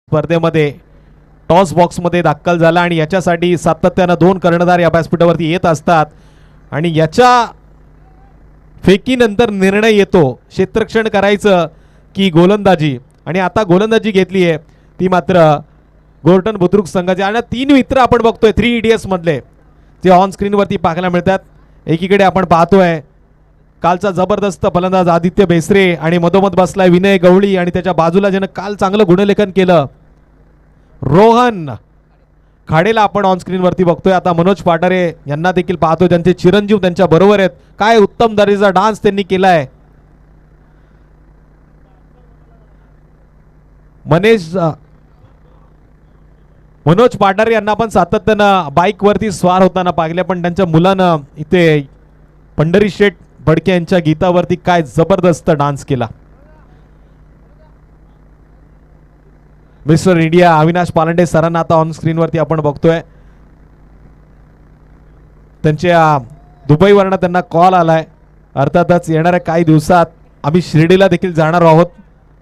स्पर्धेमध्ये टॉस बॉक्समध्ये दाखल झाला आणि याच्यासाठी सातत्यानं 2 कर्णधार या व्यासपीठावरती येत असतात आणि याच्या फेकीनंतर निर्णय येतो क्षेत्ररक्षण करायचं की गोलंदाजी, आणि आता गोलंदाजी घेतली आहे ती मात्र गोर्टन बुद्रुक संघाचे. आणि 3 मित्र आपण बघतोय 3 इडियट्स मधले जे ऑन स्क्रीनवरती पाहायला मिळतात. एकीकडे आपण पाहतोय कालचा जबरदस्त फलंदाज आदित्य बेसरे आणि मधोमध बसलाय विनय गवळी आणि त्याच्या बाजूला ज्यानं काल चांगलं गुणलेखन केलं रोहन खाडेला आपण ऑन स्क्रीन वरती बघतोय. आता मनोज पाटारे यांना देखील पाहतोय, त्यांचे चिरंजीव त्यांच्या बरोबर आहेत. काय उत्तम दर्जाचा डान्स त्यांनी केलाय. मनोज पाटारे यांना पण सातत्यानं बाईक वरती स्वार होताना पाहिले, पण त्यांच्या मुलानं इथे पंढरी शेठ भडके यांच्या गीतावरती काय जबरदस्त डान्स केला. मिस्टर इंडिया अविनाश पालंडे सरांना आता ऑन स्क्रीन वरती आपण बघतोय. त्यांच्या दुबईवरनं त्यांना कॉल आलाय. अर्थातच येणाऱ्या काही दिवसात आम्ही शिर्डीला देखील जाणार आहोत.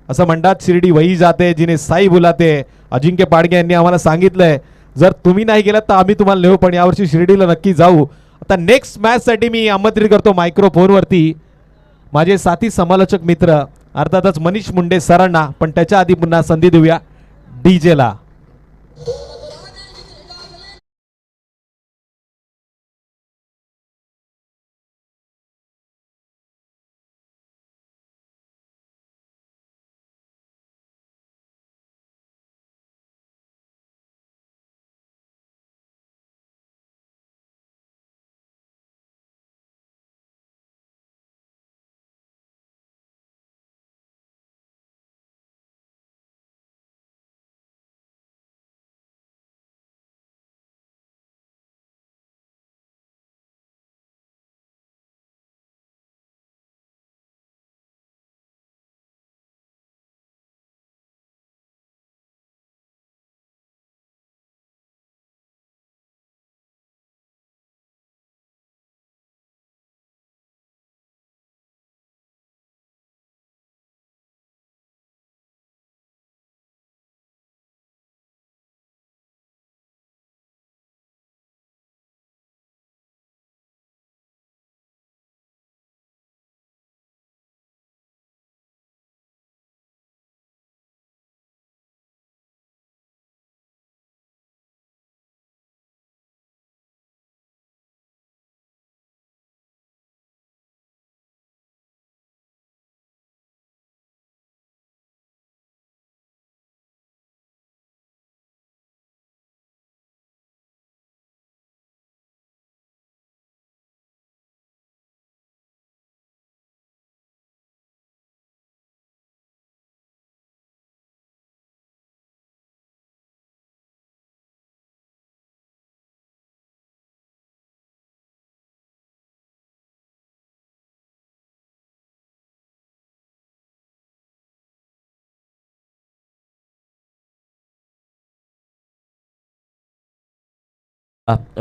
असं म्हणतात शिर्डी वही जाते जिने साई बुलाते. अजिंक्य पाडगे यांनी आम्हाला सांगितलंय जर तुम्ही नाही गेलात तर आम्ही तुम्हाला नेऊ, पण यावर्षी शिर्डीला नक्की जाऊ. आता नेक्स्ट मॅच साठी मी आमंत्रित करतो मायक्रोफोन वरती माझे साथी समालोचक मित्र अर्थातच मनीष मुंडे सरांना, पण त्याच्या आधी पुन्हा संधी देऊया डीजेला.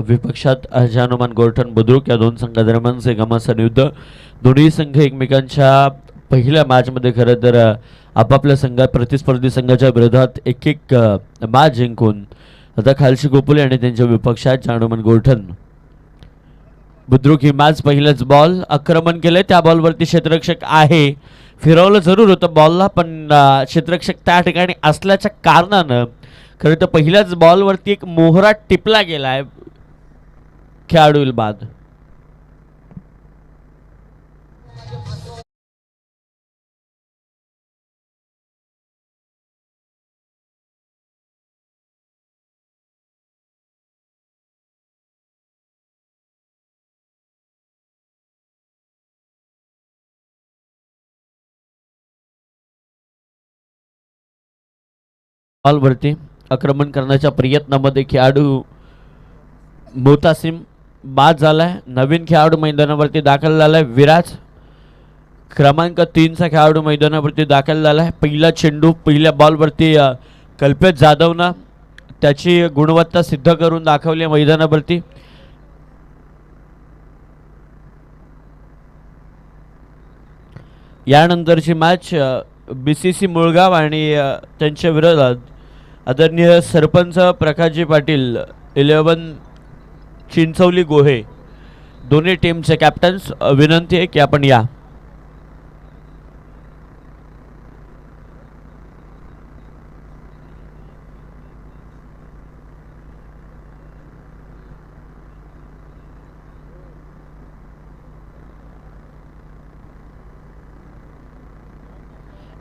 विपक्षात हनुमान गोर्टन बुद्रुक या 2 संघादरम्यानचे घमासान युद्ध. दोन्ही संघ एकमेकांच्या पहिल्या मॅचमध्ये खरं तर आपापल्या संघात प्रतिस्पर्धी संघाच्या विरोधात एक मॅच जिंकून आता खालशी गोपुले आणि त्यांच्या विपक्षात हनुमान गोर्टन बुद्रुक ही मॅच पहिलेच बॉल आक्रमण केले. त्या बॉलवरती क्षेत्ररक्षक आहे, फिरवलं जरूर होतं बॉलला, पण क्षेत्ररक्षक त्या ठिकाणी असल्याच्या कारणानं खरं तर पहिल्याच बॉलवरती एक मोहरा टिपला गेलाय खेळाडू बाद. बॉलवरती आक्रमण करण्याच्या प्रयत्नामध्ये खेळाडू मोतासिम बाद झालाय. नवीन खेळाडू मैदानावरती दाखल झालाय विराज क्रमांक 3 चा खेळाडू मैदानावरती दाखल झालाय. पहिला चेंडू पहिल्या बॉलवरती कल्पेश जाधवनं त्याची गुणवत्ता सिद्ध करून दाखवली मैदानावरती. यानंतरची मॅच BCC मुळगाव आणि त्यांच्या विरोधात आदरणीय सरपंच प्रकाशजी पाटील 11 चिंचवली गोहे दोन्ही टीमचे कॅप्टन्स, विनंती आहे की आपण या.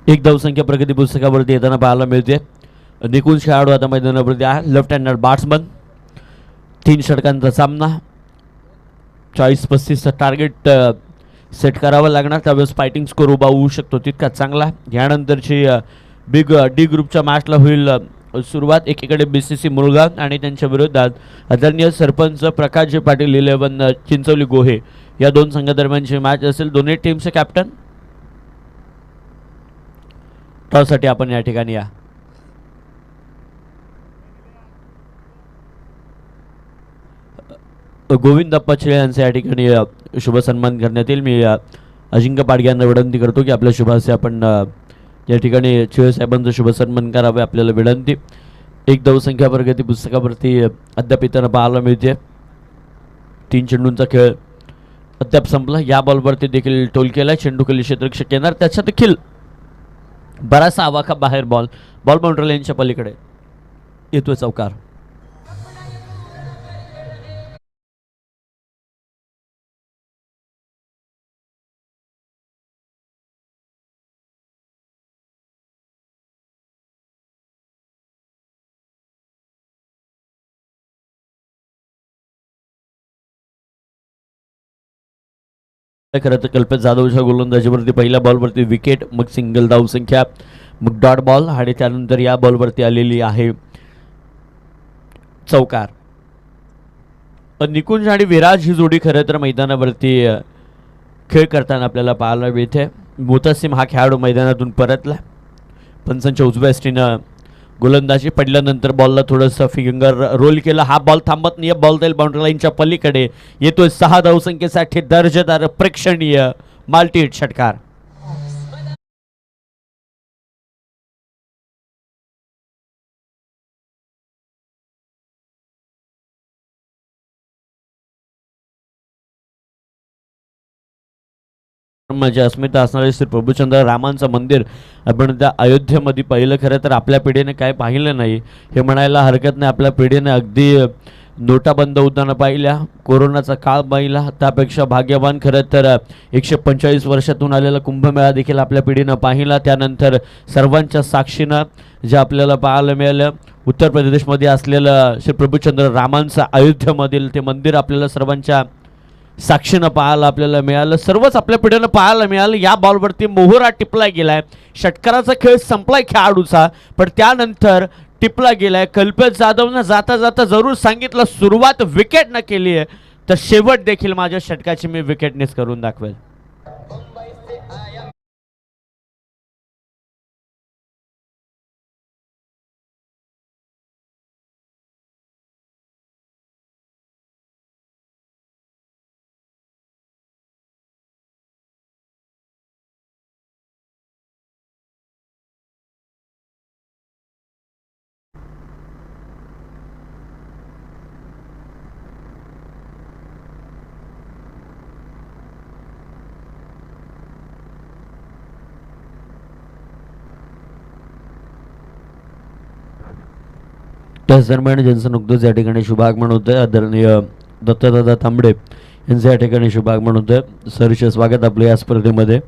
एक धावसंख्या प्रगती पुस्तकावरती येताना पाहायला मिळते. निकुंज खेळाडू आता मैदानावरती आहे. Left हँडर batsman. 3 षटकांचा सामना. 40-35चं टार्गेट सेट करावं लागणार, त्यावेळेस फायटिंग स्कोर उभा होऊ शकतो तितका चांगला. यानंतरची बिग डी ग्रुपच्या मॅचला होईल सुरुवात. एकीकडे BCC मुळगा आणि त्यांच्या विरोधात आदरणीय सरपंच प्रकाशजी पाटील 11 चिंचवली गोहे या दोन संघादरम्यानची मॅच असेल. दोन्ही टीमचे कॅप्टन टॉससाठी आपण या ठिकाणी या. गोविंदप्पा चिळे यांचे या ठिकाणी शुभ सन्मान करण्यात येईल. मी अजिंक्य पाडगे यांना विनंती करतो की आपल्या शुभाचे आपण या ठिकाणी चिळे साहेबांचा शुभ सन्मान करावे, आपल्याला विनंती. एक धावसंख्या प्रगती पुस्तकावरती अद्याप इथं पाहायला मिळते. 3 चेंडूंचा खेळ अद्याप संपला. या बॉलवरती देखील टोल केला. चेंडू खाली क्षेत्ररक्षक येणार, त्याच्या देखील बराचसा आवाका बाहेर. बॉल बाउंड्री लाईनच्या पलीकडे येतोय चौकार. खरं तर कल्पेश जाधवच्या गोलंदाजीवरती पहिल्या बॉलवरती विकेट, मग सिंगल धावसंख्या, मग डॉट बॉल आणि त्यानंतर या बॉलवरती आलेली आहे चौकार. निकुंज आणि विराज ही जोडी खरं तर मैदानावरती खेळ करताना आपल्याला पाहायला मिळते. मुतासिम हा खेळाडू मैदानातून परतला. पंचांच्या उजव्या स्टीनं गोलंदाजी पडल्यानंतर बॉलला थोडंसं फिंगर रोल केलं. हा बॉल थांबत नाही. बॉल जाईल बाउंड्री लाईनच्या पलीकडे. येतोय 6 धावसंख्येसाठी दर्जेदार प्रेक्षणीय माल्टी हिट षटकार. माझी अस्मिता असणारे श्री प्रभुचंद्र रामांचं मंदिर आपण त्या अयोध्येमध्ये पाहिलं. खरं तर आपल्या पिढीने काय पाहिलं नाही हे म्हणायला हरकत नाही. आपल्या पिढीने अगदी नोटाबंद होताना पाहिल्या, कोरोनाचा काळ पाहिला. त्यापेक्षा भाग्यवान खरं तर 145 वर्षातून आलेला कुंभमेळा देखील आपल्या पिढीनं पाहिला. त्यानंतर सर्वांच्या साक्षीनं जे आपल्याला पाहायला मिळालं, उत्तर प्रदेशमध्ये असलेलं श्री प्रभुचंद्र रामांचं अयोध्येमधील ते मंदिर आपल्याला सर्वांच्या साक्षीनं पाहायला आपल्याला मिळालं. सर्वच आपल्या पिढीनं पाहायला मिळालं. या बॉलवरती मोहरा टिपला गेलाय. षटकाराचा खेळ संपलाय खेळाडूचा, पण त्यानंतर टिपला गेलाय. कल्पेश जाधवनं जाता जाता जरूर सांगितलं सुरुवात विकेट न केली आहे तर शेवट देखील माझ्या षटकाची मी विकेटनेस करून दाखवेल. त्याच दरम्यान ज्यांचं नुकतंच या ठिकाणी शुभागमन होतं, आदरणीय दत्तदादा तांबडे यांचं या ठिकाणी शुभागमन होतं. सरचे स्वागत आपलं या स्पर्धेमध्ये.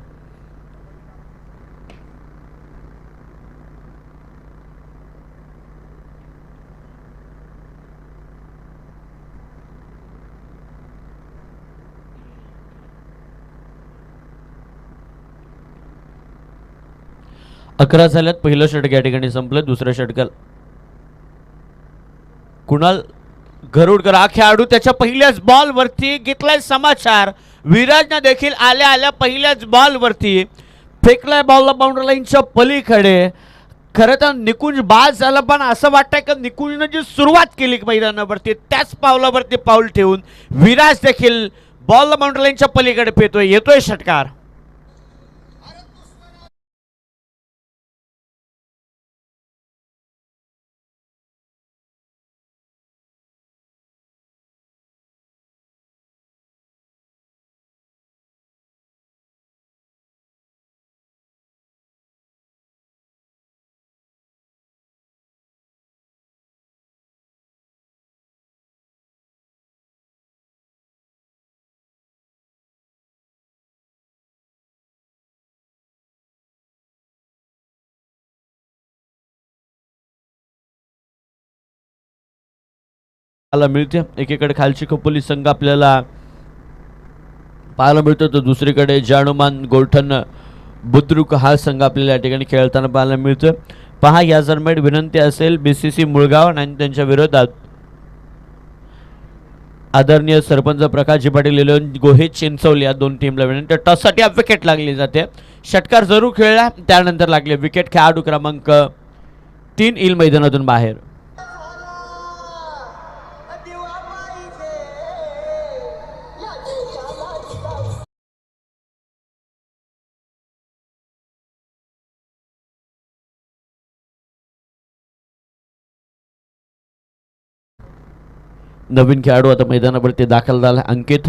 अकरा झाल्यात. पहिलं षटक या ठिकाणी संपलं. दुसऱ्या षटकाला कुणाल गरुडकर हा खेळाडू त्याच्या पहिल्याच बॉलवरती घेतलाय समाचार. विराजनं देखील आल्या आल्या पहिल्याच बॉलवरती फेकलाय बॉलला बाउंड्री लाईनच्या पलीकडे. खरं तर निकुंज बाद झाला, पण असं वाटतंय की निकुंजनं जी सुरुवात केली मैदानावरती त्याच पावलावरती पाऊल ठेवून विराज देखील बॉलला बाउंड्री लाईनच्या पलीकडे फेकतोय. येतोय षटकार. पाहायला मिळते. एकीकडे खालची खोपोली संघ आपल्याला पाहायला मिळतो, तर दुसरीकडे जानुमान गोरठण बुद्रुक हा संघ आपल्याला या ठिकाणी खेळताना पाहायला मिळतो. पहा, या दरम्यान विनंती असेल BCC मुळगाव आणि त्यांच्या विरोधात आदरणीय सरपंच प्रकाशजी पाटील इलेवन गोहे चिंचवली या दोन टीमला विनंती. टॉससाठी विकेट लागली जाते. षटकार जरूर खेळला, त्यानंतर लागले विकेट. खेळाडू क्रमांक 3 येईल मैदानातून बाहेर. नवीन खेळाडू आता मैदानावरती दाखल झाला. अंकित,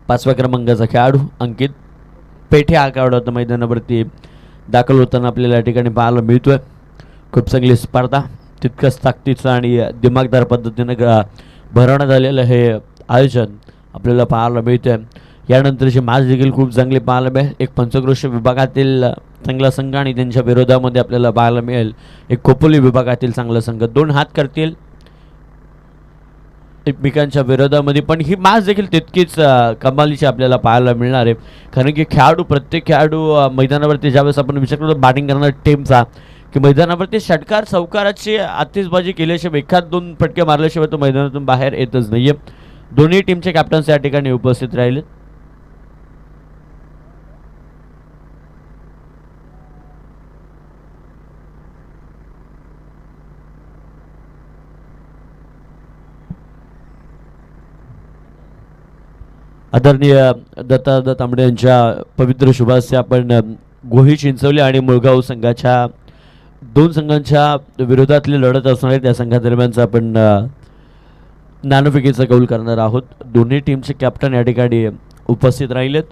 5व्या क्रमांकाचा खेळाडू अंकित पेठे हा खेळाडू आता मैदानावरती दाखल होताना आपल्याला या ठिकाणी पाहायला मिळतोय. खूप चांगली स्पर्धा, तितकंच ताकदीचं आणि दिमागदार पद्धतीनं भरवण्यात आलेलं हे आयोजन आपल्याला पाहायला मिळतंय. यानंतरची मॅच देखील खूप चांगली पाहायला मिळेल. एक पंचक्रोशी विभागातील चांगला संघ आणि त्यांच्या विरोधामध्ये आपल्याला पाहायला मिळेल एक खोपोली विभागातील चांगला संघ. 2 हात करतील एकमेकांच्या विरोधामध्ये, पण ही मॅच देखील तितकीच कमालीची आपल्याला पाहायला मिळणार आहे. कारण की प्रत्येक खेळाडू मैदानावरती ज्यावेळेस आपण विचार करतो बॅटिंग करणाऱ्या टीमचा, की मैदानावरती षटकार चौकाराची आतिषबाजी केल्याशिवाय एखाद 2 फटके मारल्याशिवाय तो मैदानातून बाहेर येतच नाहीये. दोन्ही टीमचे कॅप्टन्स या ठिकाणी उपस्थित राहिले. आदरणीय दत्ता तांबडे यांच्या पवित्र शुभास्या आपण गोही चिंचवली आणि मुळगाव संघाच्या 2 संघांच्या विरोधातली लढत असणार आहे. त्या संघादरम्यानचा आपण नाणेफेकीचा कौल करणार आहोत. दोन्ही टीमचे कॅप्टन या ठिकाणी उपस्थित राहिलेत.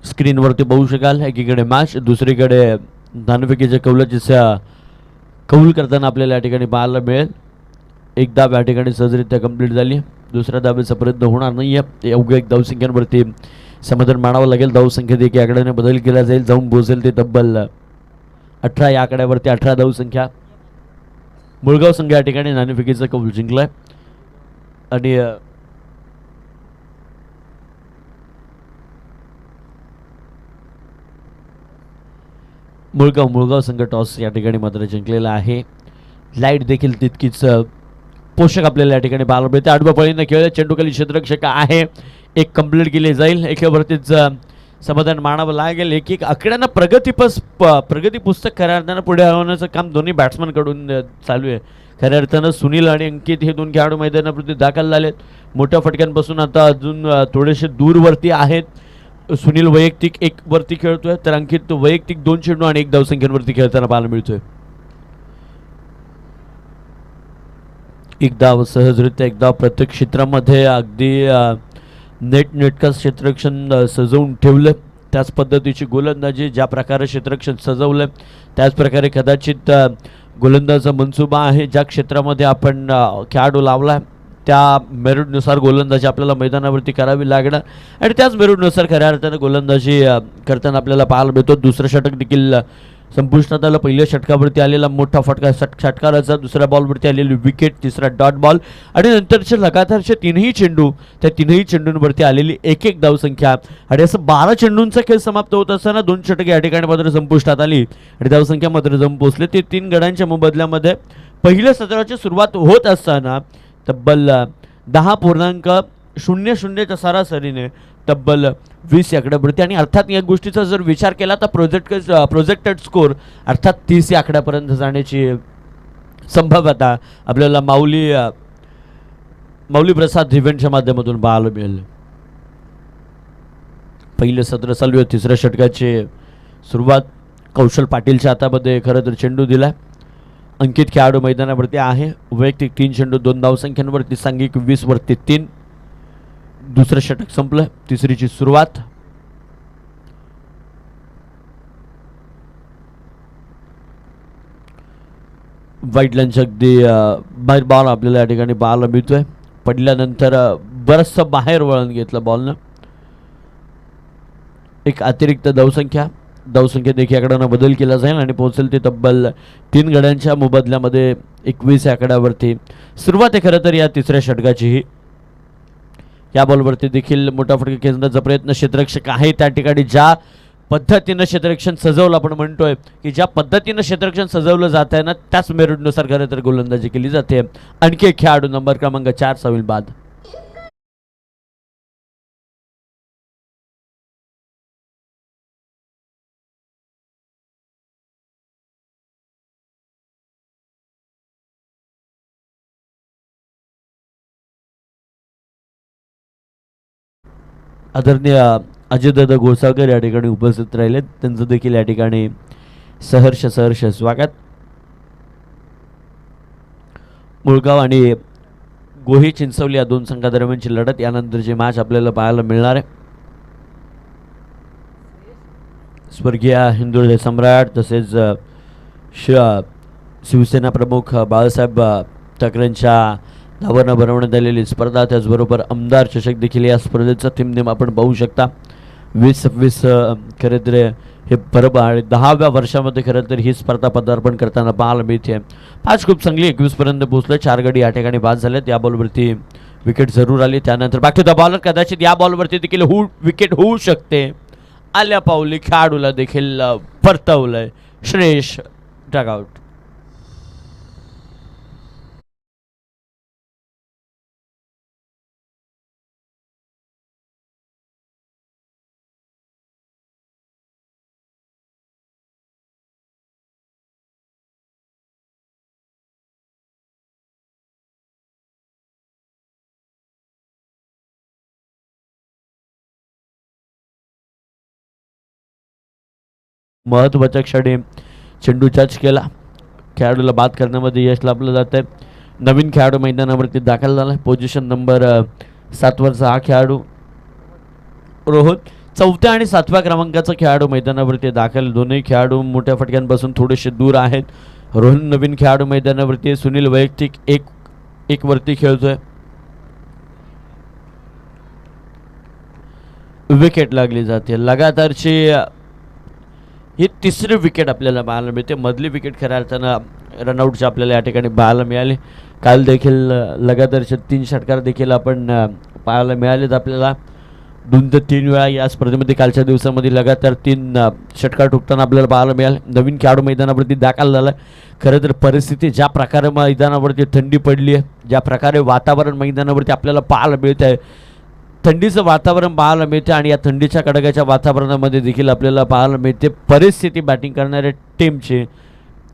स्क्रीनवरती पाहू शकाल, एकीकडे मॅच, दुसरीकडे नाणेफेकीच्या कौलाची कौल करताना आपल्याला या ठिकाणी पाहायला मिळेल. एक धाव या ठिकाणी सहजरित्या कंप्लीट झाली. दुसऱ्या धावेचा प्रयत्न होणार नाही आहे. अवघ्या एक धावसंख्यांवरती समाधान मानावं लागेल. धावसंख्येत एक आकड्याने बदल केला जाईल, जाऊन पोहोचेल ते तब्बल 18. या आकड्यावरती 18 धावसंख्या. मुळगाव संघ या ठिकाणी नाणेफेकीचा कौल जिंकलाय आणि मुळगाव संघ टॉस या ठिकाणी मात्र जिंकलेला आहे. लाईट देखील तितकीच पोषक आपल्याला या ठिकाणी पाहायला मिळते. आडव्या पळीनं खेळ, चेंडूखाली क्षेत्ररक्षक आहे, एक कंप्लीट केली जाईल. एकावरतीच समाधान मानावं लागेल. एक आकड्यांना प्रगती पुस्तक खऱ्या अर्थानं पुढे हलवण्याचं काम दोन्ही बॅट्समनकडून चालू आहे. खऱ्या अर्थानं सुनील आणि अंकित हे 2 खेळाडू मैदानाप्रती दाखल झालेत. मोठ्या फटक्यांपासून आता अजून थोडेसे दूरवरती आहेत. सुनील वैयक्तिक 1 वरती खेळतोय, तर अंकित वैयक्तिक 2 चेंडू आणि 1 धावसंख्येवरती खेळताना पाहायला मिळतोय. एक धाव सहजरित्या, एक धाव प्रत्येक क्षेत्रामध्ये अगदी नेटकं क्षेत्ररक्षण सजवून ठेवलं. त्याच पद्धतीची गोलंदाजी, ज्या प्रकारे क्षेत्ररक्षण सजवलं त्याच प्रकारे कदाचित गोलंदाजा मनसुबा आहे. ज्या क्षेत्रामध्ये आपण खेळाडू लावला त्या मेरिटनुसार गोलंदाजी आपल्याला मैदानावरती करावी लागणार आणि त्याच मेरिटनुसार खऱ्या अर्थानं गोलंदाजी करताना आपल्याला पाहायला मिळतो. दुसरं षटक देखील संपुष्टात आलं. पहिल्या षटकावरती आलेला मोठा फटका, षटकाराचा दुसऱ्या बॉलवरती आलेली विकेट, तिसरा डॉट बॉल आणि नंतरचे लगातारचे 3ही चेंडू, त्या 3ही चेंडूंवरती आलेली 1-1 धावसंख्या आणि असं 12 चेंडूंचा खेळ समाप्त होत असताना 2 षटके या ठिकाणी मात्र संपुष्टात आली आणि धावसंख्या मात्र जम पोहोचले. ते 3 गड्यांच्या मोबदल्यामध्ये पहिल्या सत्राची सुरुवात होत असताना तब्बल 10.00च्या सरासरीने तब्बल 20 आकड्यावरती आणि अर्थात या गोष्टीचा जर विचार केला तर प्रोजेक्टेड स्कोर अर्थात 30 आकड्यापर्यंत जाण्याची संभाव्यता आपल्याला माऊली प्रसाद इव्हेंटच्या माध्यमातून पाहायला मिळेल. पहिलं सत्र चालू आहे. तिसऱ्या षटकाची सुरुवात कौशल पाटीलच्या हातामध्ये खरं तर चेंडू दिला. अंकित खेळाडू मैदानावरती आहे. वैयक्तिक 3 चेंडू 2 धावसंख्यांवरती, सांघिक 20 वरती 3. दुसरं षटक संपलं. तिसरीची सुरुवात. वाईट लाईनच्या अगदी बाहेर बॉल आपल्याला या ठिकाणी पाहायला मिळतोय. पडल्यानंतर बरंचसं बाहेर वळण घेतलं बॉलनं. एक अतिरिक्त धावसंख्या देखील आकड्यानं बदल केला जाईल आणि पोहोचेल ते तब्बल 3 गड्यांच्या मोबदल्यामध्ये 21 या आकड्यावरती. सुरुवात आहे खरं तर या तिसऱ्या षटकाचीही. या बॉलवरती देखील मोठा फटका खेचण्याचा प्रयत्न क्षेत्ररक्षक आहे त्या ठिकाणी. ज्या पद्धतीनं क्षेत्ररक्षण सजवलं, आपण म्हणतोय की ज्या पद्धतीनं क्षेत्ररक्षण सजवलं जात आहे ना, त्याच मेरिटनुसार खरं तर गोलंदाजी केली जाते. आणखी एक खेळाडू नंबर क्रमांक 4 साविल बाद. आदरणीय अजयदादा गोसाळकर या ठिकाणी उपस्थित राहिले, त्यांचं देखील या ठिकाणी सहर्ष स्वागत. मुळगाव आणि गोही चिंचवली या दोन संघादरम्यानची लढत यानंतरची मॅच आपल्याला पाहायला मिळणार आहे. स्वर्गीय हिंदुळले सम्राट तसेच शिवसेना प्रमुख बाळासाहेब ठाकरेंच्या नावानं बनवण्यात आलेली स्पर्धा, त्याचबरोबर आमदार चषक देखील या स्पर्धेचा थीम आपण पाहू शकता. 20-26 खरं तर हे पर्व आणि 10व्या वर्षामध्ये खरं तर ही स्पर्धा पदार्पण करताना पाहायला मिळते. पाच खूप चांगली 21 पर्यंत पोहोचले. 4 गडी या ठिकाणी बाद झालेत. या बॉलवरती विकेट जरूर आली. त्यानंतर बाकी द बॉलर कदाचित या बॉलवरती देखील विकेट होऊ शकते. आल्या पावली खेळाडूला देखील परतवलंय. श्रेयश डगआउट. महत्त्वाच्या क्षणी चेंडू टच केला, खेळाडूला बाद करण्यामध्ये यश लाभलं जात आहे. नवीन खेळाडू मैदानावरती दाखल झाला. पोझिशन नंबर 7 वरचा हा खेळाडू रोहन. 4थ्या आणि 7व्या क्रमांकाचा खेळाडू मैदानावरती दाखल. दोन्ही खेळाडू मोठ्या फटक्यांपासून थोडेसे दूर आहेत. रोहन नवीन खेळाडू मैदानावरती. सुनील वैयक्तिक एक वरती खेळतोय. विकेट लागली जाते. लगातारची ही तिसरी विकेट आपल्याला पाहायला मिळते. मधली विकेट खऱ्या अर्थानं रनआउटचे आपल्याला या ठिकाणी पाहायला मिळाले. काल देखील लगातारचे 3 षटकार देखील आपण पाहायला मिळालेत आपल्याला. 2 ते 3 वेळा या स्पर्धेमध्ये कालच्या दिवसामध्ये लगातार 3 षटकार ठोकताना आपल्याला पाहायला मिळाले. नवीन खेळाडू मैदानावरती दाखल झाला. खरं तर परिस्थिती ज्या प्रकारे मैदानावरती थंडी पडली आहे, ज्या प्रकारे वातावरण मैदानावरती आपल्याला पाहायला मिळत आहे, थंडीचं वातावरण पाहायला मिळते आणि या थंडीच्या कडक्याच्या वातावरणामध्ये देखील आपल्याला पाहायला मिळते परिस्थिती बॅटिंग करणाऱ्या टीमची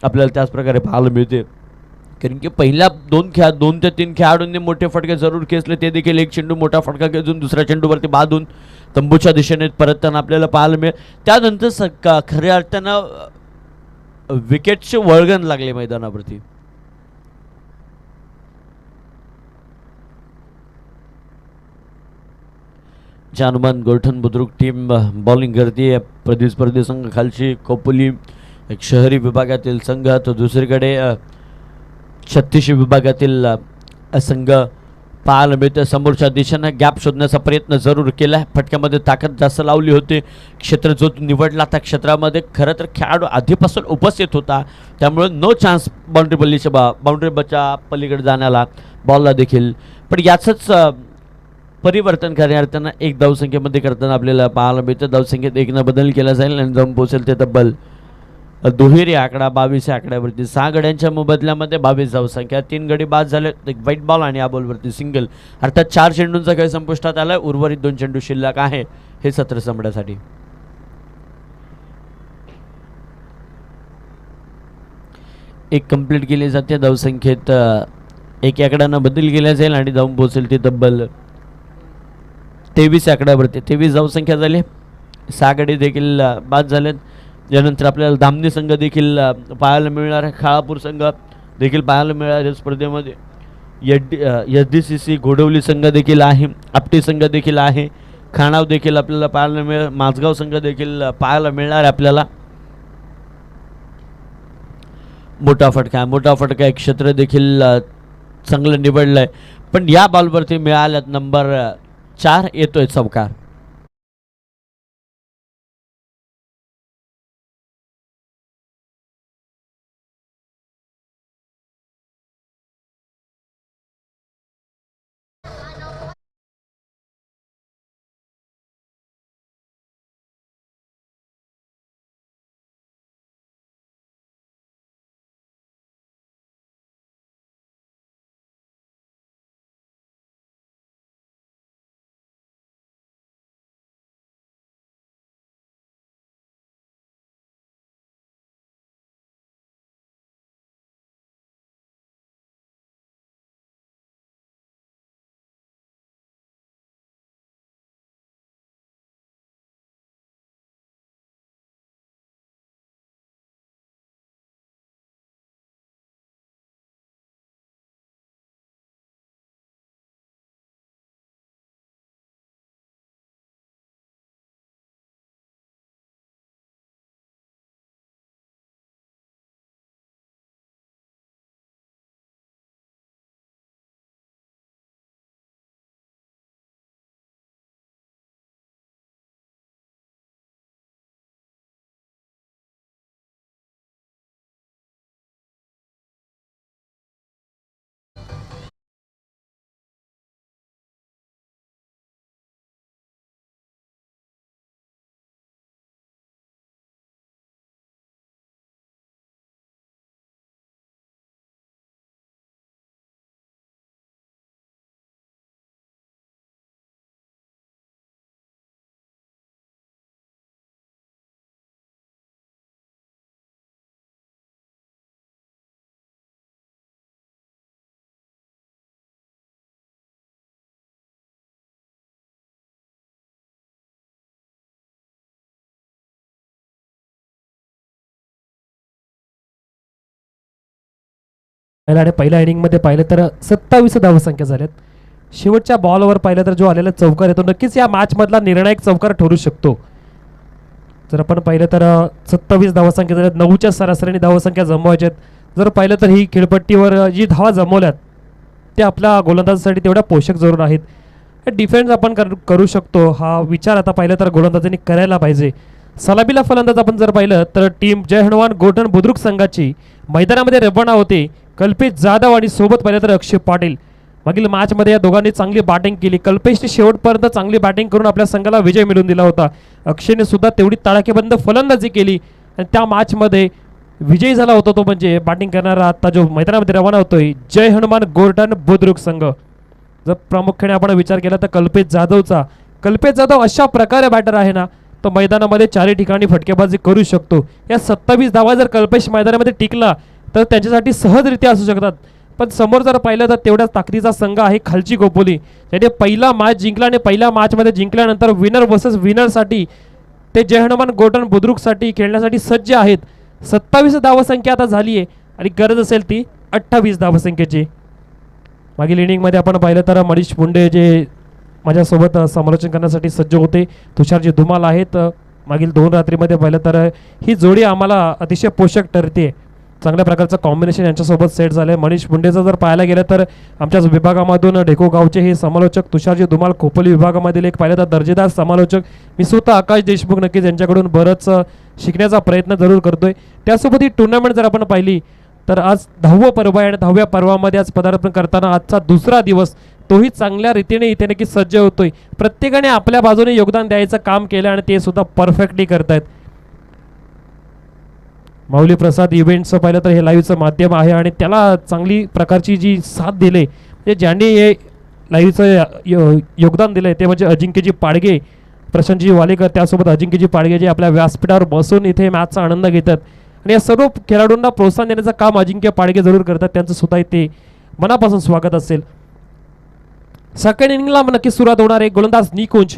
आपल्याला त्याच प्रकारे पाहायला मिळते. कारण की पहिल्या 2 ते 3 खेळाडूंनी मोठे फटके जरूर खेचले, ते देखील एक चेंडू मोठा फटका खेचून दुसऱ्या चेंडूवरती बाधून तंबूच्या दिशेने परतताना आपल्याला पाहायला मिळेल. त्यानंतर खऱ्या अर्थानं विकेटचे वळगण लागले मैदानावरती. जानुमान गोरठण बुद्रुक टीम बॉलिंग करते. प्रतिस्पर्धी संघ खालची खोपोली एक शहरी विभागातील संघ, तर दुसरीकडे 36 विभागातील संघ पाहायला मिळते. समोरच्या दिशेनं गॅप शोधण्याचा प्रयत्न जरूर केला. फटक्यामध्ये ताकद जास्त लावली होती. क्षेत्र जो निवडला त्या क्षेत्रामध्ये खरं तर खेळाडू आधीपासून उपस्थित होता, त्यामुळे नो चान्स बाउंड्री बच्या पलीकडे जाण्याला बॉलला देखील. पण याचंच परिवर्तन खऱ्या अर्थानं एक धावसंख्येमध्ये करताना आपल्याला पाहायला मिळतं. धावसंख्येत 1 बदल केला जाईल आणि जाऊन पोहोचेल ते तब्बल दुहेरी आकडा 22 आकड्यावरती. 6 गड्यांच्या मोबदल्यामध्ये 22 धावसंख्या. 3 गडी बाद झाले. एक व्हाईट बॉल आणि या बॉलवरती सिंगल. अर्थात 4 चेंडूंचा खेळ संपुष्टात आलाय. उर्वरित 2 चेंडू शिल्लक आहे हे सत्र संपण्यासाठी. एक कंप्लीट केली जाते. धावसंख्येत 1 आकड्यानं बदल केला जाईल आणि जाऊन पोहोचेल ते तब्बल 23 आकड्यावरती. 23 धावसंख्या झाली. 6 गडी देखील बाद झालेत. यानंतर आपल्याला धामणी संघ देखील पाहायला मिळणार आहे. खाळापूर संघ देखील पाहायला मिळणार आहे स्पर्धेमध्ये. SDCC घोडवली संघ देखील आहे. आपटी संघ देखील आहे. खाणाव देखील आपल्याला पाहायला मिळेल. माझगाव संघ देखील पाहायला मिळणार आहे आपल्याला. मोठा फटका एक क्षेत्र देखील चांगलं निवडलं आहे. पण या बॉलवरती मिळाल्यात नंबर 4 येतोय चौकार. पहिल्या इनिंगमध्ये पाहिलं तर 27 धावसंख्या झाल्यात. शेवटच्या बॉलवर पाहिलं तर जो आलेला चौकार येतो नक्कीच या मॅचमधला निर्णायक चौकार ठरू शकतो. जर आपण पाहिलं तर 27 धावसंख्या झाल्यात, 9च्या सरासरीने धावसंख्या जमवायच्यात. जर पाहिलं तर ही खेळपट्टीवर जी धावा जमवल्यात ते आपल्या गोलंदाजासाठी तेवढ्या पोषक जरूर आहेत. डिफेन्स आपण करू शकतो हा विचार आता पाहिलं तर गोलंदाजांनी करायला पाहिजे. सलामीला फलंदाज आपण जर पाहिलं तर टीम जय हनुमान गोल्डन बुद्रुक संघाची मैदानामध्ये रवाना होते कल्पेश जाधव आणि सोबत पाहिलं तर अक्षय पाटील. मागील मॅचमध्ये या दोघांनी चांगली बॅटिंग केली. कल्पेशने शेवटपर्यंत चांगली बॅटिंग करून आपल्या संघाला विजय मिळवून दिला होता. अक्षयने सुद्धा तेवढी तडाखेबंद फलंदाजी केली आणि त्या मॅचमध्ये विजयी झाला होता तो म्हणजे बॅटिंग करणारा आता जो मैदानामध्ये रवाना होतोय जय हनुमान गोल्डन बुद्रुक संघ. जर प्रामुख्याने आपण विचार केला तर कल्पेश जाधव अशा प्रकारे बॅटर आहे ना तो मैदानामध्ये चारही ठिकाणी फटकेबाजी करू शकतो. या 27 धावा जर कल्पेश मैदानामध्ये टिकला तर त्यांच्यासाठी सहजरित्या असू शकतात. पण समोर जर पाहिलं तर तेवढ्याच ताकदीचा संघ आहे खालची खोपोली. त्याने पहिला मॅच जिंकला आणि पहिल्या मॅचमध्ये जिंकल्यानंतर विनर वर्सेस विनरसाठी ते जय हनुमान गोल्डन बुद्रुकसाठी खेळण्यासाठी सज्ज आहेत. 27 धावसंख्या आता झाली आहे आणि गरज असेल ती 28 धावसंख्येची. मागील इनिंगमध्ये आपण पाहिलं तर मनीष पुंडे जे माझ्यासोबत समालोचन करण्यासाठी सज्ज होते, तुषारजी धुमाल आहेत. मागील 2 रात्रीमध्ये पाहिलं तर ही जोडी आम्हाला अतिशय पोषक ठरते. चांगल्या प्रकारचं कॉम्बिनेशन यांच्यासोबत सेट झालं आहे. मनीष पुंडेचं जर पाहायला गेलं तर आमच्याच विभागामधून ढेको गावचे हे समालोचक, तुषारजी धुमाल खोपोली विभागामधील एक पाहिलं तर दर्जेदार समालोचक. मी स्वतः आकाश देशमुख नक्कीच यांच्याकडून बरंच शिकण्याचा प्रयत्न जरूर करतोय. त्यासोबत ही टुर्नामेंट जर आपण पाहिली तर आज 10वं पर्व आहे आणि 10व्या पर्वामध्ये आज पदार्पण करताना आजचा दुसरा दिवस तोही चांगल्या रीतीने इथे नक्की सज्ज होतोय. प्रत्येकाने आपल्या बाजूने योगदान द्यायचं काम केलं आणि ते सुद्धा परफेक्टली करतायत. माऊली प्रसाद इव्हेंट्सचं पाहिलं तर हे लाईव्हचं माध्यम आहे आणि त्याला चांगली प्रकारची जी साथ दिली म्हणजे ज्यांनी हे लाईव्हचं योगदान दिलं ते म्हणजे अजिंक्यजी पाडगे, प्रशांतजी वालेकर, त्यासोबत अजिंक्यजी पाडगे जे आपल्या व्यासपीठावर बसून इथे मॅचचा आनंद घेतात आणि या सर्व खेळाडूंना प्रोत्साहन देण्याचं काम अजिंक्य पाडगे जरूर करतात. त्यांचं सुद्धा इथे मनापासून स्वागत असेल. सेकंड इनिंगला नक्की सुरुवात होणार आहे. गोलंदाज निकुंज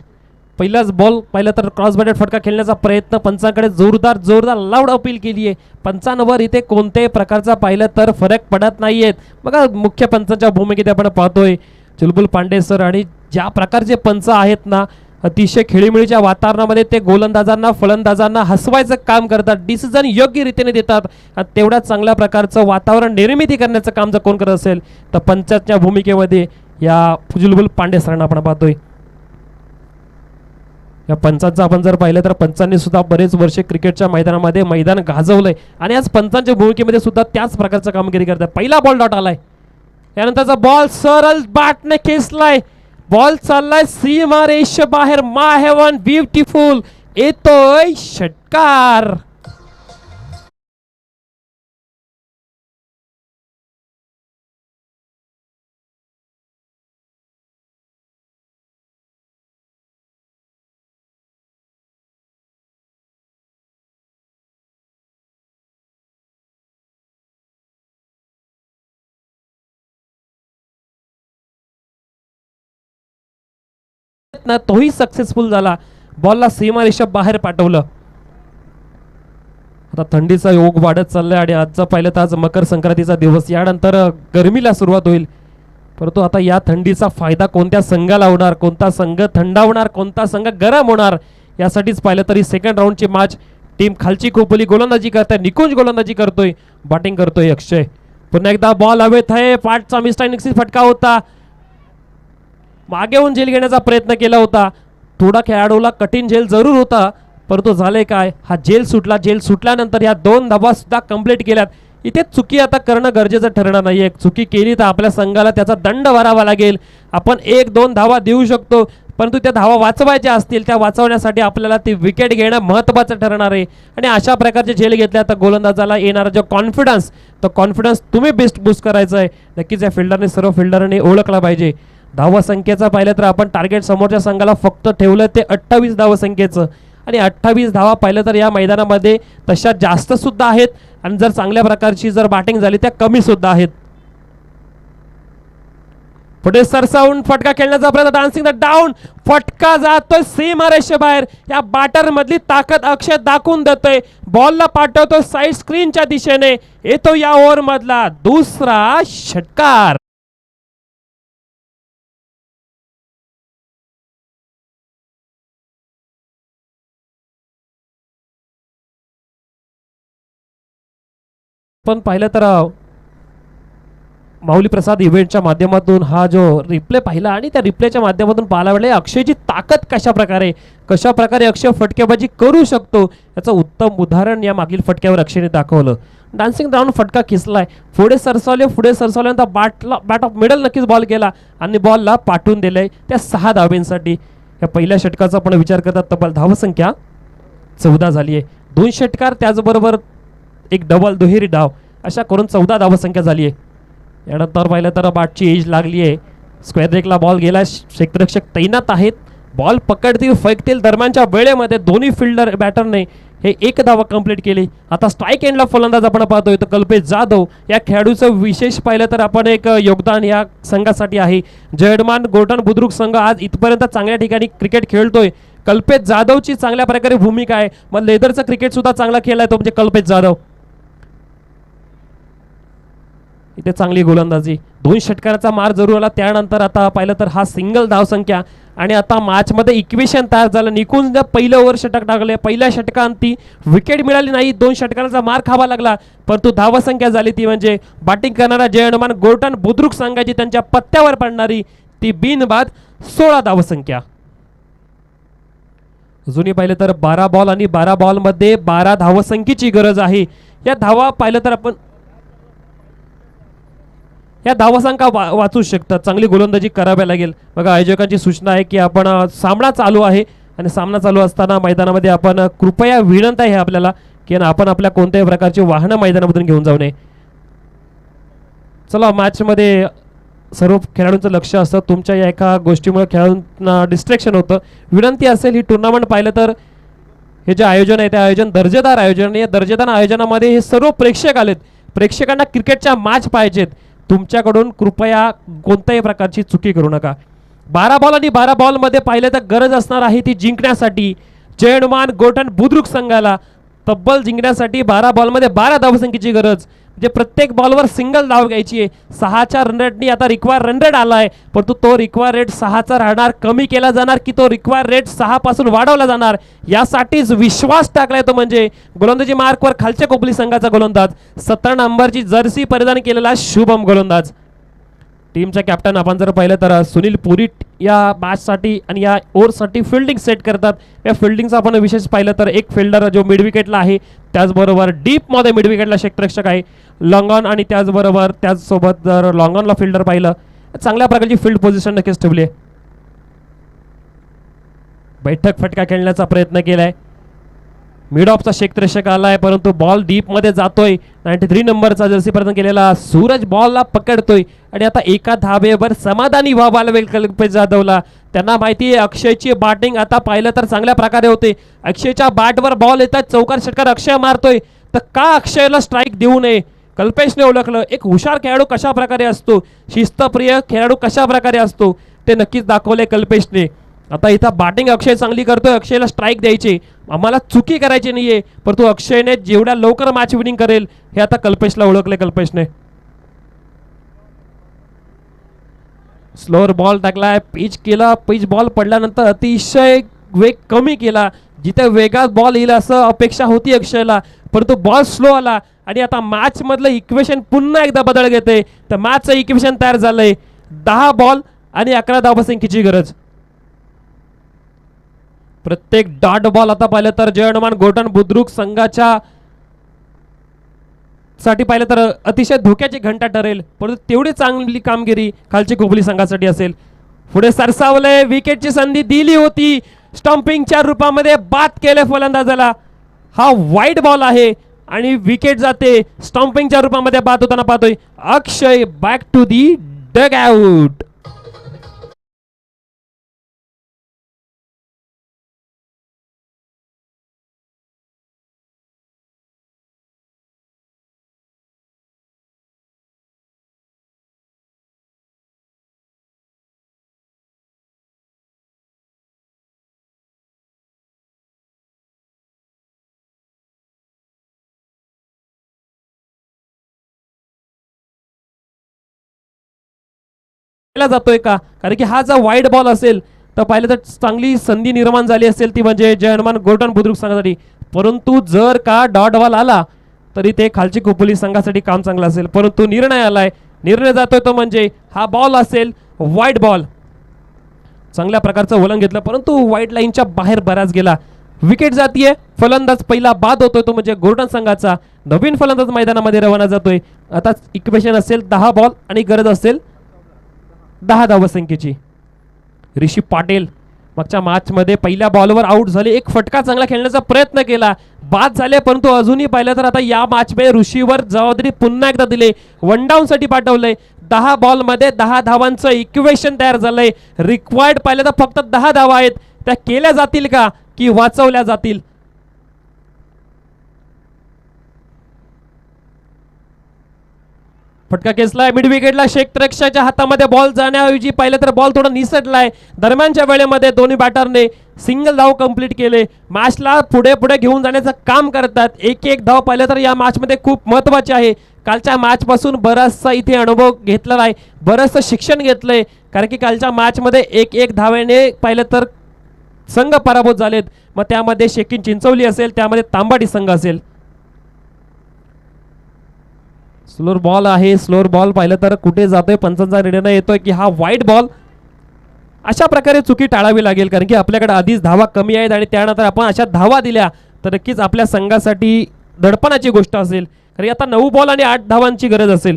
पहिलाच बॉल पाहिलं तर क्रॉस बॅटेड फटका खेळण्याचा प्रयत्न, पंचांकडे जोरदार लाऊड अपील केली आहे. पंचांवर इथे कोणत्याही प्रकारचा पाहिलं तर फरक पडत नाही आहेत. बघा मुख्य पंचांच्या भूमिकेत आपण पाहतोय चुलबुल पांडे सर आणि ज्या प्रकारचे पंच आहेत ना अतिशय खेळीमेळीच्या वातावरणामध्ये ते गोलंदाजांना फलंदाजांना हसवायचं काम करतात, डिसिजन योग्य रीतीने देतात. तेवढ्याच चांगल्या प्रकारचं वातावरण निर्मिती करण्याचं काम जर कोण करत असेल तर पंचांच्या भूमिकेमध्ये या चुलबुल पांडे सरांना आपण पाहतोय. या पंचांचं आपण जर पाहिलं तर पंचांनी सुद्धा बरेच वर्षे क्रिकेटच्या मैदानामध्ये मैदान गाजवलंय आणि आज पंचांच्या भूमिकेमध्ये सुद्धा त्याच प्रकारचं कामगिरी करतात. पहिला बॉल डॉट आलाय, त्यानंतरचा बॉल सरळ बॅटने खेचलाय, बॉल चाललाय सीमा रेषे बाहेर. मा हेवन ब्युटिफुल येतोय षटकार. तोही सक्सेसफुल झाला, बॉलला सीमारेषा बाहेर पाठवलं. आता थंडीचा योग वाढत चाललाय आणि आजचा पाहिलं तर आज मकर संक्रांतीचा दिवस, यानंतर गरमीला सुरुवात होईल. परंतु आता या थंडीचा फायदा कोणत्या संघाला होणार, कोणता संघ थंडावणार, कोणता संघ गरम होणार यासाठीच पाहिलं तरी सेकंड राऊंडची मॅच. टीम खालची खोपोली गोलंदाजी करताय, निकुंज गोलंदाजी करतोय, बॅटिंग करतोय अक्षय. पुन्हा एकदा बॉल हवेत आहे, पाठचा मिस्टाईनिक्स फटका होता, मागे होऊन झेल घेण्याचा प्रयत्न केला होता. थोडा खेळाडूला कठीण झेल जरूर होता, परंतु झाले काय, हा झेल सुटला. झेल सुटल्यानंतर ह्या 2 धावा सुद्धा कंप्लीट केल्यात. इथे चुकी आता करणं गरजेचं ठरणार नाही आहे. चुकी केली तर आपल्या संघाला त्याचा दंड भरावा लागेल. आपण 1-2 धावा देऊ शकतो, परंतु त्या धावा वाचवायच्या असतील, त्या वाचवण्यासाठी आपल्याला ती विकेट घेणं महत्त्वाचं ठरणार आहे. आणि अशा प्रकारचे झेल घेतल्या तर गोलंदाजाला येणारा जो कॉन्फिडन्स, तो कॉन्फिडन्स तुम्ही बेस्ट बूस्ट करायचा आहे. नक्कीच या फिल्डरने, सर्व फिल्डरने ओळखला पाहिजे. धावसंख्येचा पाहिलं तर आपण टार्गेट समोरच्या संघाला फक्त ठेवलं ते 28 धावसंख्येचं आणि 28 धावा पाहिलं तर या मैदानामध्ये तशा जास्त सुद्धा आहेत आणि जर चांगल्या प्रकारची जर बॅटिंग झाली त्या कमी सुद्धा आहेत. पुढे सरसावून फटका खेळण्याचा प्रयत्न, डान्सिंग द डाऊन, फटका जातोय सीमारेषे बाहेर. या बॅटर मधली ताकद अक्षय दाखवून देतोय. बॉलला पाठवतो साईड स्क्रीनच्या दिशेने. येतो या ओव्हर मधला दुसरा षटकार. पण पाहिलं तर माऊली प्रसाद इव्हेंटच्या माध्यमातून हा जो रिप्ले पाहिला आणि त्या रिप्लेच्या माध्यमातून पाहायला मिळाले अक्षयची ताकद कशा प्रकारे अक्षय फटकेबाजी करू शकतो याचं उत्तम उदाहरण या मागील फटक्यावर अक्षयने दाखवलं. डान्सिंग डाऊन फटका खिसलाय, पुढे सरसावल्यानंतर बॅट ऑफ मिडल नक्कीच बॉल गेला आणि बॉलला पाठवून दिलंय त्या 6 धावेंसाठी. या पहिल्या षटकाचा आपण विचार करतात तब्बल धावसंख्या 14 झाली आहे. 2 षटकार त्याचबरोबर एक डबल दुहेरी डाव अशा करून 14 धावसंख्या झाली आहे. यानंतर पाहिलं तर बॅटची एज लागली आहे. स्क्वेअर ब्रेकला बॉल गेला, क्षेत्ररक्षक तैनात आहेत. बॉल पकडतील फेकतील दरम्यानच्या वेळेमध्ये दोन्ही फिल्डर बॅटरने हे 1 धावा कंप्लीट केली. आता स्ट्राईक एंडला फलंदाज आपण पाहतोय तर कल्पेश जाधव. या खेळाडूचं विशेष पाहिलं तर आपण एक योगदान या संघासाठी आहे. जयडमान गोर्टन बुद्रुक संघ आज इथपर्यंत चांगल्या ठिकाणी क्रिकेट खेळतोय. कल्पेश जाधवची चांगल्या प्रकारे भूमिका आहे. मग लेदरचं क्रिकेट सुद्धा चांगला खेळलाय तो म्हणजे कल्पेश जाधव. इथे चांगली गोलंदाजी, 2 षटकाराचा मार जरूर आला. त्यानंतर आता पाहिलं तर हा सिंगल धावसंख्या आणि आता मॅचमध्ये इक्वेशन तयार झालं. निकून पहिलं ओव्हर षटक टाकले, पहिल्या षटकांती विकेट मिळाली नाही, 2 षटकाराचा मार खावा लागला, परंतु धावसंख्या झाली ती म्हणजे बॅटिंग करणारा जयमान गोर्टन बुद्रुक संघाची त्यांच्या पत्त्यावर पडणारी ती बिनबाद 16 धावसंख्या. अजूनही पाहिलं तर 12 बॉल आणि 12 बॉलमध्ये 12 धावसंख्येची गरज आहे. या धावा पाहिलं तर आपण या धावसंख्या वाचू शकतात. चांगली गोलंदाजी करावी लागेल. बघा आयोजकांची सूचना आहे की आपण सामना चालू आहे आणि सामना चालू असताना मैदानामध्ये आपण कृपया विनंती आहे आपल्याला की आपण आपल्या कोणत्याही प्रकारची वाहनं मैदानामधून घेऊन जाऊ नये. चला मॅचमध्ये सर्व खेळाडूंचं लक्ष असतं. तुमच्या या एका गोष्टीमुळे खेळाडूंना डिस्ट्रॅक्शन होतं. विनंती असेल ही टुर्नामेंट पाहिलं तर हे जे आयोजन आहे ते आयोजन दर्जेदार आयोजन. या दर्जेदार आयोजनामध्ये हे सर्व प्रेक्षक आलेत. प्रेक्षकांना क्रिकेटच्या मॅच पाहिजेत. तुमच्याकडून कृपया कोणत्याही प्रकारची चुकी करू नका. 12 बॉल आणि 12 बॉलमध्ये पाहिलं तर गरज असणार आहे ती जिंकण्यासाठी जयमान गोर्टन बुद्रुक संघाला. तब्बल जिंकण्यासाठी 12 बॉलमध्ये 12 धावसंख्येची गरज, म्हणजे प्रत्येक बॉलवर सिंगल धाव घ्यायची आहे. 6च्या रन रेटनी आता रिक्वायर रन रेट आला आहे, परंतु तो रिक्वायर रेट 6चा राहणार, कमी केला जाणार की तो रिक्वायर रेट 6 पासून वाढवला जाणार यासाठीच विश्वास टाकलाय तो म्हणजे गोलंदाजी मार्कवर खालच्या कोपली संघाचा गोलंदाज 17 नंबरची जर्सी परिधान केलेला शुभम गोलंदाज. टीमचा कॅप्टन आपण जर पाहिलं तर सुनील पुरी या मॅचसाठी आणि या ओव्हरसाठी फिल्डिंग सेट करतात. या फिल्डिंगचा आपण विशेष पाहिलं तर एक फिल्डर जो मिड विकेटला आहे, त्याचबरोबर डीपमध्ये मिड विकेटला क्षेत्ररक्षक आहे लॉंग ऑन, आणि त्याचसोबत जर लॉंग ऑनला फिल्डर पाहिलं चांगल्या प्रकारची फील्ड पोझिशन नक्कीच ठेवली आहे. बैठक फटका खेळण्याचा प्रयत्न केलाय. मिड ऑफचा क्षेत्ररक्षक आलाय परंतु बॉल डीप मध्ये जातोय. 93 नंबरचा जर्सी प्रयत्न केलेला सूरज बॉलला पकडतोय आणि आता एका धावेवर समाधानी व्हावा लागेल कल्पेश जाधवला. त्यांना माहिती आहे अक्षयची बॅटिंग आता पाहिलं तर चांगल्या प्रकारे होते. अक्षयच्या बॅटवर बॉल येतात, चौकार षटकार अक्षय मारतोय, तर का अक्षयला स्ट्राईक देऊ नये कल्पेशने ओळखलं. एक हुशार खेळाडू कशा प्रकारे असतो, शिस्तप्रिय खेळाडू कशा प्रकारे असतो ते नक्कीच दाखवले कल्पेशने. आता इथं बॅटिंग अक्षय चांगली करतोय, अक्षयला स्ट्राईक द्यायची, आम्हाला चुकी करायची नाहीये, परंतु अक्षयने जेवढ्या लवकर मॅच विनिंग करेल हे आता कल्पेशला ओळखले कल्पेशने. स्लोअर बॉल टाकलाय, पिच बॉल पडल्यानंतर अतिशय वेग कमी केला. जिथे वेगात बॉल येईल असं अपेक्षा होती अक्षयला, परंतु बॉल स्लो आला आणि आता मॅच मधलं इक्वेशन पुन्हा एकदा बदल घेते. तर मॅचचं इक्वेशन तयार झालंय. 10 बॉल आणि 11 धावसंख्येची गरज. प्रत्येक डॉट बॉल आता पाहिलं तर जयमान गोर्टन बुद्रुक संघाच्या साठी पाहिलं तर अतिशय धोक्याची घंटा ठरेल, परंतु तेवढी चांगली कामगिरी खालची कोपली संघासाठी असेल. पुढे सरसावले, विकेटची संधी दिली होती, स्टंपिंगच्या रूपामध्ये बाद केले फलंदाजाला. हा वाईट बॉल आहे आणि विकेट जाते. स्टंपिंगच्या रूपामध्ये बाद होताना पाहतोय Akshay. Back to the dugout. केला जातोय का, कारण की हा जर वाईड बॉल असेल तर पाहिलं तर चांगली संधी निर्माण झाली असेल ती म्हणजे जय हनुमान गोर्टन बुद्रुक संघासाठी. परंतु जर का डॉट बॉल आला तरी ते खालची खोपोली संघासाठी काम चांगलं असेल. परंतु निर्णय आलाय, निर्णय जातोय तो म्हणजे हा बॉल असेल वाईड बॉल. चांगल्या प्रकारचं वलंग घेतलं परंतु वाईड लाईनच्या बाहेर बराच गेला. विकेट जातीये. फलंदाज पहिला बाद होतोय तो म्हणजे गोर्टन संघाचा. नवीन फलंदाज मैदानामध्ये रवाना जातोय. आता इक्वेशन असेल 10 बॉल आणि गरज असेल 10 धावसंख्येची. ऋषी पाटील मागच्या मॅचमध्ये पहिल्या बॉलवर आउट झाले. एक फटका चांगला खेळण्याचा प्रयत्न केला, बाद झाले, परंतु अजूनही पाहिलं तर आता या मॅचमध्ये ऋषीवर जबाबदारी पुन्हा एकदा दिली. वन डाऊन साठी पाठवलंय. 10 बॉलमध्ये 10 धावांचं इक्वेशन तयार झालंय. रिक्वायर्ड पाहिलं तर फक्त 10 धावा आहेत. त्या केल्या जातील का की वाचवल्या जातील. फटका केसलाय मिड विकेटला. क्षेत्ररक्षकाच्या हातामध्ये बॉल जाण्याऐवजी पाहिलं तर बॉल थोडा निसटलाय. दरम्यानच्या वेळेमध्ये दोन्ही बॅटरने सिंगल धाव कंप्लीट केले. मॅचला पुढे पुढे घेऊन जाण्याचं काम करतात. एक एक धाव पाहिलं तर या मॅचमध्ये खूप महत्त्वाचे आहे. कालच्या मॅच पासून बराचसा इथे अनुभव घेतलेला आहे, बरंचसं शिक्षण घेतलंय. कारण की कालच्या मॅचमध्ये एक एक धावेने पाहिलं तर संघ पराभूत झालेत. मग त्यामध्ये शेकिन चिंचवली असेल, त्यामध्ये तांबाडी संघ असेल. स्लोअर बॉल आहे. स्लोअर बॉल पाहिलं तर कुठे जातोय पंचांचा निर्णय येतोय की हा वाईड बॉल. अशा प्रकारे चुकी टाळावी लागेल कारण की आपल्याकडे आधीच धावा कमी आहेत आणि त्यानंतर आपण अशा धावा दिल्या तर नक्कीच आपल्या संघासाठी दडपणाची गोष्ट असेल. कारण आता 9 बॉल आणि 8 धावांची गरज असेल.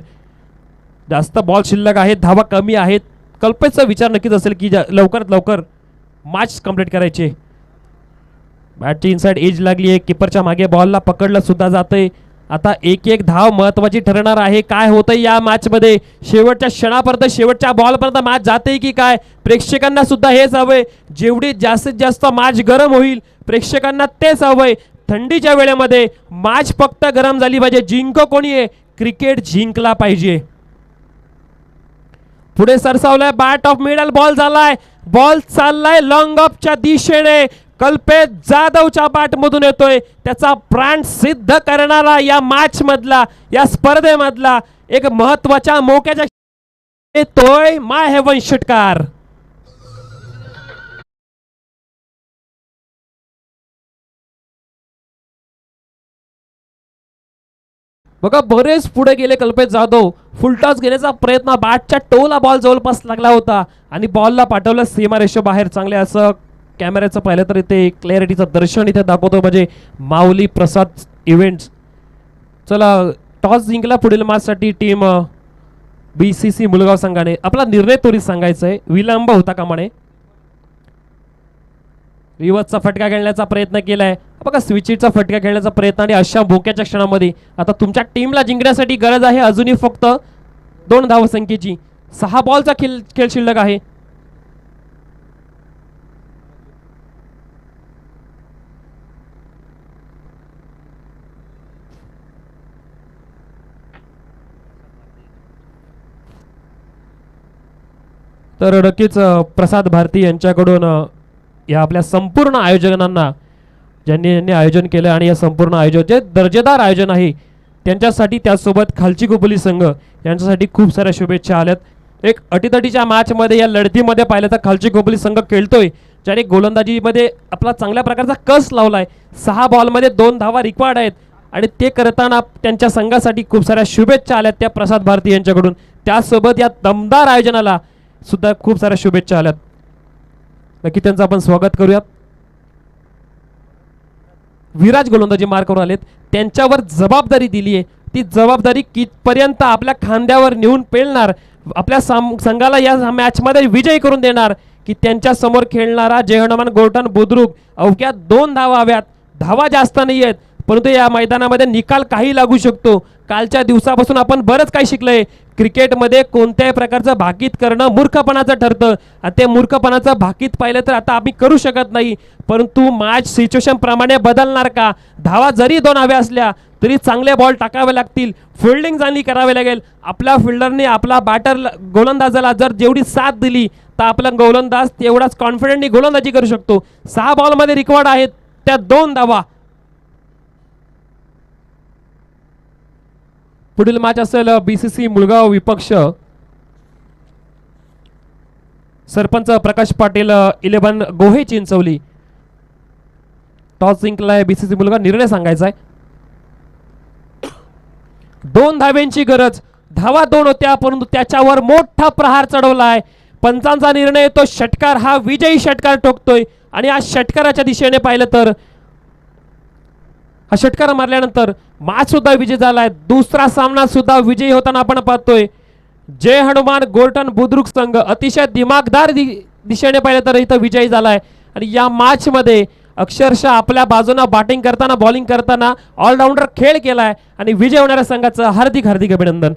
जास्त बॉल शिल्लक आहेत, धावा कमी आहेत. कल्पेचा विचार नक्कीच असेल की लवकरात लवकर मॅच कंप्लीट करायचे. बॅटची इनसाइड एज लागली आहे. किपरच्या मागे बॉलला पकडलं सुद्धा जातंय. आता एक एक धाव महत्वाची ठरणार आहे. काय होतंय या मॅच मध्ये शेवटच्या क्षणापर्यंत, शेवटच्या बॉलपर्यंत मॅच जाते की काय. प्रेक्षकांना सुद्धा हेच हवंय. जेवढी जास्तीत जास्त मॅच गरम होईल प्रेक्षकांना तेच हवंय. थंडीच्या वेळेमध्ये मॅच फक्त गरम झाली पाहिजे. जिंको कोणी आहे, क्रिकेट जिंकला पाहिजे. पुढे सरसावलाय. बॅट ऑफ मिडल बॉल झालाय. बॉल चाललाय लॉंग ऑफच्या दिशेने. कल्पेश जाधवच्या बॅट मधून येतोय. त्याचा ब्रँड सिद्ध करणारा या मॅच मधला, या स्पर्धेमधला एक महत्वाच्या मोक्याच्या येतोय माय हेवन षटकार. बघा बरेच पुढे गेले कल्पेश जाधव. फुलटॉस घेण्याचा प्रयत्न, बॅटच्या टोला बॉल जवळपास लागला होता आणि बॉलला पाठवलं सीमारेषे बाहेर. चांगले असं कॅमेऱ्याचं पाहिलं तर इथे क्लॅरिटीचं दर्शन इथे दाखवतो म्हणजे माऊली प्रसाद इव्हेंट्स. चला टॉस जिंकला पुढील मॅचसाठी टीम BCC मुलगाव संघाने. आपला निर्णय त्वरित सांगायचा आहे, विलंब होता कामा नये. रिवर्सचा फटका खेळण्याचा प्रयत्न केलाय. बघा स्विचिटचा फटका खेळण्याचा प्रयत्न आणि अशा भोक्याच्या क्षणामध्ये आता तुमच्या टीमला जिंकण्यासाठी गरज आहे अजूनही फक्त 2 धावसंख्येची. 6 बॉलचा खेळ शिल्लक आहे. तर नक्कीच प्रसाद भारती यांच्याकडून या आपल्या संपूर्ण आयोजकांना ज्यांनी आयोजन केलं आणि या संपूर्ण आयोजन जे दर्जेदार आयोजन आहे त्यांच्यासाठी, त्याचसोबत खालची खोपोली संघ यांच्यासाठी खूप साऱ्या शुभेच्छा आल्यात. एक अटीतटीच्या मॅचमध्ये या लढतीमध्ये पाहिलं तर खालची खोपोली संघ खेळतोय ज्याने गोलंदाजीमध्ये आपला चांगल्या प्रकारचा कस लावलाय. 6 बॉलमध्ये 2 धावा रिक्वायर्ड आहेत आणि ते करताना त्यांच्या संघासाठी खूप साऱ्या शुभेच्छा आल्यात त्या प्रसाद भारती यांच्याकडून. त्याचसोबत या दमदार आयोजनाला सुद्धा खूप साऱ्या शुभेच्छा आल्यात. नक्की त्यांचं आपण स्वागत करूयात. विराज गोलंदाजी मार्कवर आलेत, त्यांच्यावर जबाबदारी दिली आहे. ती जबाबदारी कितपर्यंत आपल्या खांद्यावर नेऊन पेलणार, आपल्या संघाला या मॅचमध्ये विजयी करून देणार की त्यांच्या समोर खेळणारा जय हनुमान गोर्टन बुद्रुक. अवघ्या 2 धावा हव्यात. धावा जास्त नाही आहेत परंतु या मैदानामध्ये निकाल काही लागू शकतो. कालच्या दिवसापासून आपण बरंच काही शिकलंय. क्रिकेटमध्ये कोणत्याही प्रकारचं भाकीत करणं मूर्खपणाचं ठरतं. ते मूर्खपणाचं भाकीत पाहिलं तर आता आम्ही करू शकत नाही, परंतु मॅच सिच्युएशन प्रमाणे बदलणार का. धावा जरी 2 हव्या असल्या तरी चांगले बॉल टाकावे लागतील. फिल्डिंग चांगली करावी लागेल. आपल्या फिल्डरने आपला बॅटर गोलंदाजाला जर जेवढी साथ दिली तर आपला गोलंदाज तेवढाच कॉन्फिडंटली गोलंदाजी करू शकतो. 6 बॉलमध्ये रिकॉर्ड आहेत त्या 2 धावा. पुढील मॅच असेल BCC मुलगाव विपक्ष सरपंच प्रकाश पाटील 11 गोहे चिंचवली. टॉस जिंकलाय बीसीसी मुलगा, निर्णय सांगायचा आहे. 2 धाव्यांची गरज, धावा 2 होत्या परंतु त्याच्यावर मोठा प्रहार चढवलाय. पंचांचा निर्णय तो षटकार, हा विजयी षटकार ठोकतोय आणि या षटकाराच्या दिशेने पाहिलं तर हा षटकार मारल्यानंतर मॅच सुद्धा विजय झालाय. दुसरा सामना सुद्धा विजयी होताना आपण पाहतोय. जय हनुमान गोर्टन बुद्रुक संघ अतिशय दिमागदार दिशेने पाहिलं तर इथं विजयी झालाय आणि या मॅच मध्ये अक्षरशः आपल्या बाजूने बॅटिंग करताना बॉलिंग करताना ऑलराऊंडर खेळ केलाय आणि विजय होणाऱ्या संघाचं हार्दिक हार्दिक अभिनंदन.